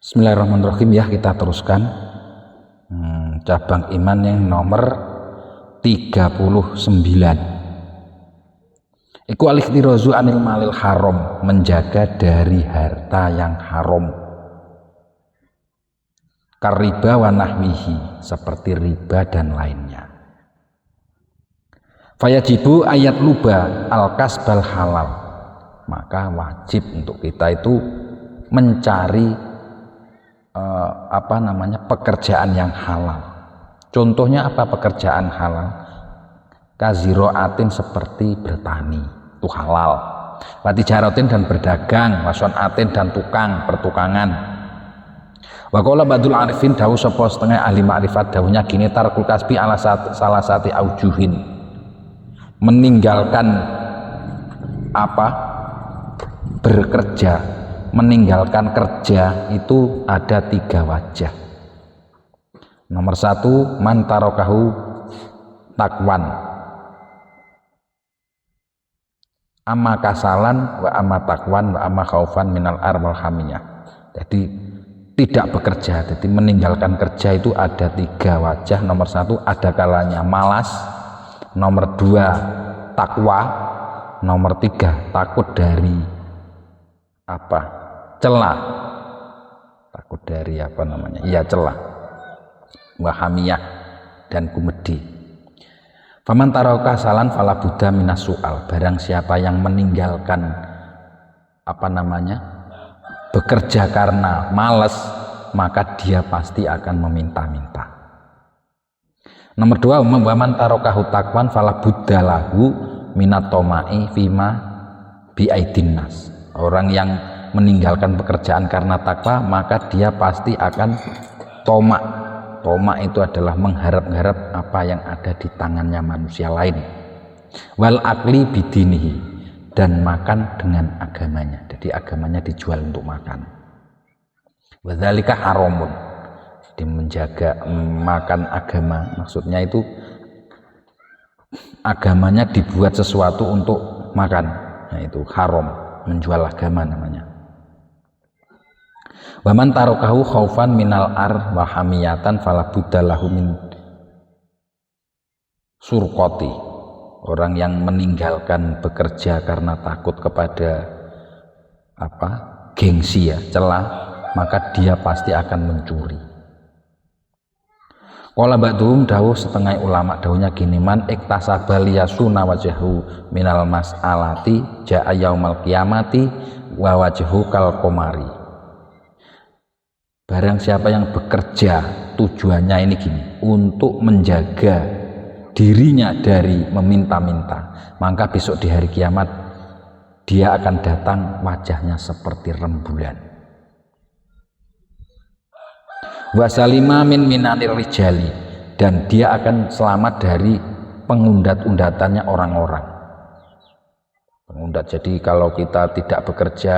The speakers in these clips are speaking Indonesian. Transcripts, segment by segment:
Bismillahirrahmanirrahim, ya kita teruskan cabang iman yang nomor 39. Iku al-ikhtirozu anil malil haram, menjaga dari harta yang haram. Kariba wa nahwihi, seperti riba dan lainnya. Fayajibu ayat luba al-kasbal halal, maka wajib untuk kita itu mencari pekerjaan yang halal. Contohnya apa pekerjaan halal? Kaziroatin, seperti bertani, itu halal. Watijaratin, dan berdagang. Wasonatin, dan pertukangan. Waqala badul arifin, dawuh sapa setengah ahli ma'rifat, dawuhnya gini, tarkul kasbi ala salah satu aujuhin, meninggalkan bekerja, meninggalkan kerja itu ada 3 wajah. Nomor 1, man tarokahu takwan, amma kasalan wa amma takwan wa amma khaufan minal arwal hamiyah. Jadi tidak bekerja, jadi meninggalkan kerja itu ada 3 wajah. Nomor 1, ada kalanya malas. Nomor 2, takwa. Nomor 3, takut dari celah, takut dari celah, wahamiyah, dan kumedi. Faman taraka salan fala buddha minas su'al, barang siapa yang meninggalkan bekerja karena malas, maka dia pasti akan meminta-minta. Nomor 2, waman tarakahu takwan fala buddha lahu minat tomai fima biaidin nas, orang yang meninggalkan pekerjaan karena takwa, maka dia pasti akan tomak. Tomak itu adalah mengharap-harap apa yang ada di tangannya manusia lain. Wal akli bidinihi, dan makan dengan agamanya. Jadi agamanya dijual untuk makan. Wadzalika haramun, jadi menjaga makan agama, maksudnya itu agamanya dibuat sesuatu untuk makan. Nah, itu haram, menjual agama namanya. Waman tarokahu khaufan minal ar wa hamiyatan fala budda lahu min surqati, orang yang meninggalkan bekerja karena takut kepada gengsi, celah, maka dia pasti akan mencuri. Qala ba'dhum, dawuh setengah ulama, dawuhnya gini, man iktasaba liyasuna wajhahu minal mas'alati ja'a yaumal qiyamati wa wajhu kal qamari. Barang siapa yang bekerja tujuannya ini gini, untuk menjaga dirinya dari meminta-minta, maka besok di hari kiamat dia akan datang wajahnya seperti rembulan. Wasalima min minanir rijali, dan dia akan selamat dari pengundat-undatannya orang-orang. Pengundat, jadi kalau kita tidak bekerja,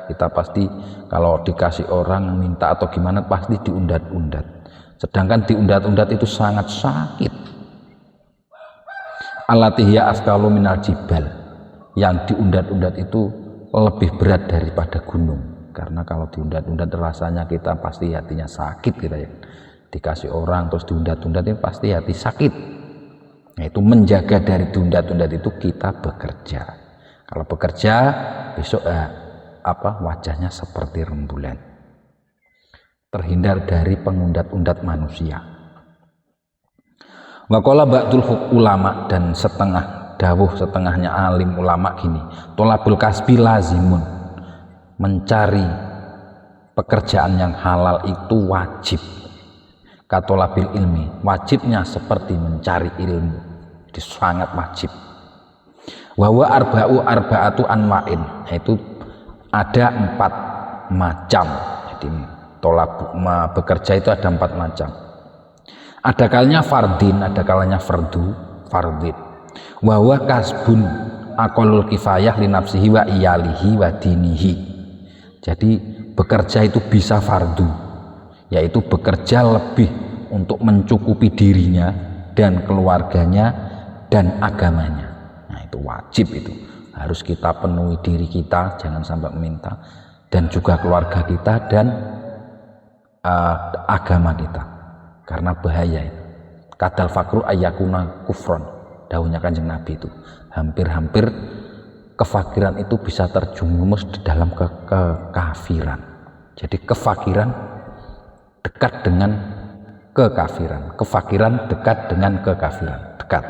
kita pasti kalau dikasih orang minta atau gimana pasti diundat-undat. Sedangkan diundat-undat itu sangat sakit. Alatihya askalu minal jibal, yang diundat-undat itu lebih berat daripada gunung. Karena kalau diundat-undat rasanya kita pasti hatinya sakit, kita ya. Dikasih orang terus diundat-undat itu pasti hati sakit. Nah, itu menjaga dari diundat-undat itu kita bekerja. Kalau bekerja besok wajahnya seperti rembulan, terhindar dari pengundat-undat manusia. Waqala ba'dul ulama, dan setengahnya alim ulama gini, tolabul kasbi lazimun, mencari pekerjaan yang halal itu wajib. Katolabil ilmi, wajibnya seperti mencari ilmu, itu sangat wajib. Wawa arba'atu anwa'in, yaitu ada 4 macam. Jadi bekerja itu ada 4 macam. Ada kalanya fardin, ada kalanya fardin. Wawa kasbun aqallul kifayah li nafsihi wa iyalihi wa dinihi. Jadi bekerja itu bisa fardu, yaitu bekerja lebih untuk mencukupi dirinya dan keluarganya dan agamanya. Nah, itu wajib, itu harus kita penuhi diri kita, jangan sampai meminta, dan juga keluarga kita dan agama kita, karena bahaya itu. Kadal fakru ayakuna kufron, dahulunya Kanjeng Nabi itu hampir-hampir kefakiran itu bisa terjumus di dalam kekafiran. Jadi kefakiran dekat dengan kekafiran, kefakiran dekat dengan kekafiran, dekat.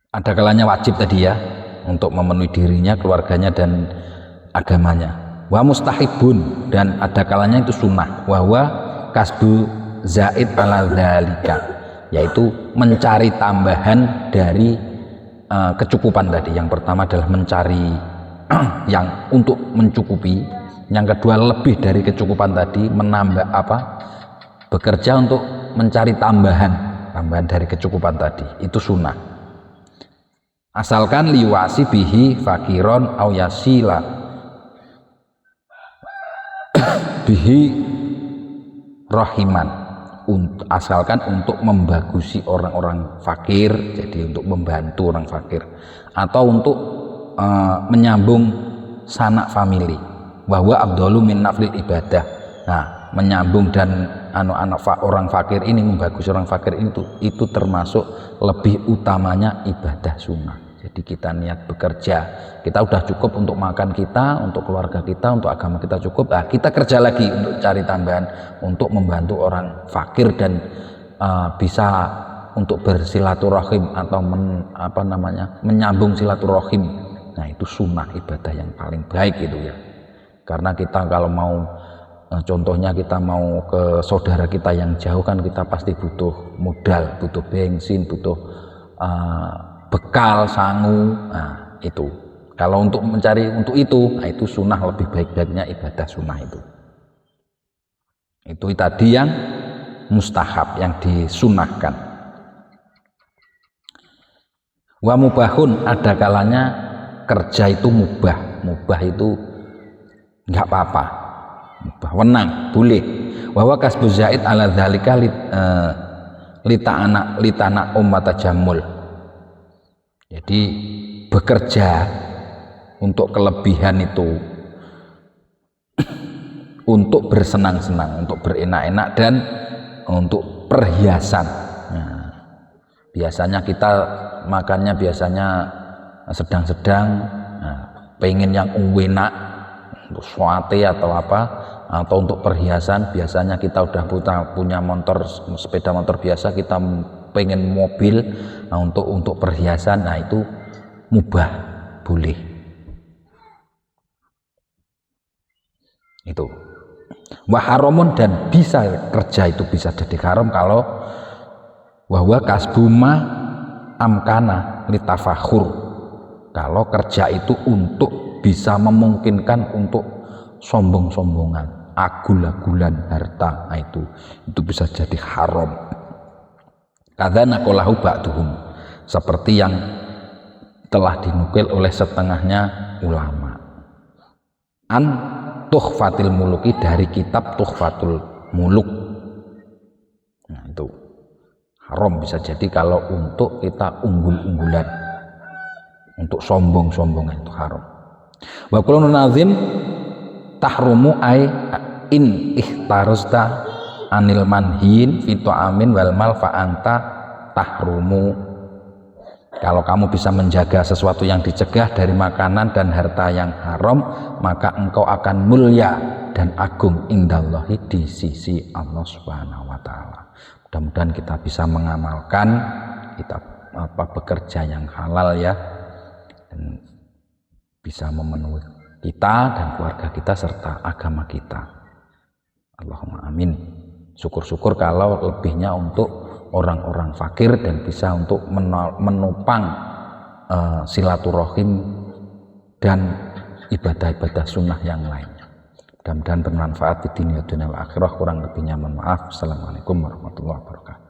Ada kalanya wajib tadi ya, untuk memenuhi dirinya, keluarganya dan agamanya. Wa mustahibun, dan ada kalanya itu sunnah. Wa kasbu zaid ala dzalika, yaitu mencari tambahan dari kecukupan tadi. Yang pertama adalah mencari yang untuk mencukupi, yang kedua lebih dari kecukupan tadi, menambah bekerja untuk mencari tambahan dari kecukupan tadi, itu sunnah. Asalkan liwasi bihi fakiron au yasila bihi rahiman, asalkan untuk membagusi orang-orang fakir, jadi untuk membantu orang fakir, atau untuk menyambung sanak famili, bahwa abdolu min naflil ibadah. Nah, menyambung dan orang fakir ini, membagusi orang fakir itu termasuk lebih utamanya ibadah sunnah. Jadi kita niat bekerja, kita udah cukup untuk makan kita, untuk keluarga kita, untuk agama kita cukup, kita kerja lagi untuk cari tambahan untuk membantu orang fakir dan bisa untuk bersilaturahim atau menyambung silaturahim. Nah, itu sunnah ibadah yang paling baik itu ya. Karena kita kalau mau contohnya kita mau ke saudara kita yang jauh kan kita pasti butuh modal, butuh bensin, butuh bekal, sangu. Nah, itu kalau untuk mencari untuk itu, itu sunnah, lebih baik-baiknya ibadah sunnah itu tadi yang mustahab, yang disunahkan. Wa mubahun, ada kalanya kerja itu mubah itu nggak apa-apa, mubah, wenang, boleh. Bahwa kasbu zaid ala dzalika litana ummat jamul. Jadi bekerja untuk kelebihan itu untuk bersenang-senang, untuk berenak-enak, dan untuk perhiasan. Nah, biasanya kita makannya sedang-sedang, pengen yang enak, untuk suate atau apa, atau untuk perhiasan. Biasanya kita udah punya sepeda motor biasa, kita pengen mobil, untuk perhiasan. Nah, itu mubah, boleh. Itu waharamun, dan bisa kerja itu bisa jadi haram kalau wahwa kasbuma amkana litafakhur, kalau kerja itu untuk bisa memungkinkan untuk sombong-sombongan, agul-agulan harta. Nah, itu bisa jadi haram. Kadzana qalahu ba'duhum, seperti yang telah dinukil oleh setengahnya ulama. An Tuhfatil Muluki, dari kitab Tuhfatul Muluk. Nah, itu haram bisa jadi kalau untuk kita unggul-unggulan, untuk sombong-sombongan, itu haram. Wa kullu nazim tahrumu ai in ihtarasta anil manhin fi ta'amin wal mal fa anta tahrumu. Kalau kamu bisa menjaga sesuatu yang dicegah dari makanan dan harta yang haram, maka engkau akan mulia dan agung indallahi, di sisi Allah Subhanahu wa taala. Mudah-mudahan kita bisa mengamalkan, kita bekerja yang halal ya, dan bisa memenuhi kita dan keluarga kita serta agama kita. Allahumma amin. Syukur-syukur kalau lebihnya untuk orang-orang fakir dan bisa untuk menopang silaturahim dan ibadah-ibadah sunnah yang lainnya. Mudah-mudahan bermanfaat di dunia dan akhirah. Kurang lebihnya mohon maaf. Assalamualaikum warahmatullahi wabarakatuh.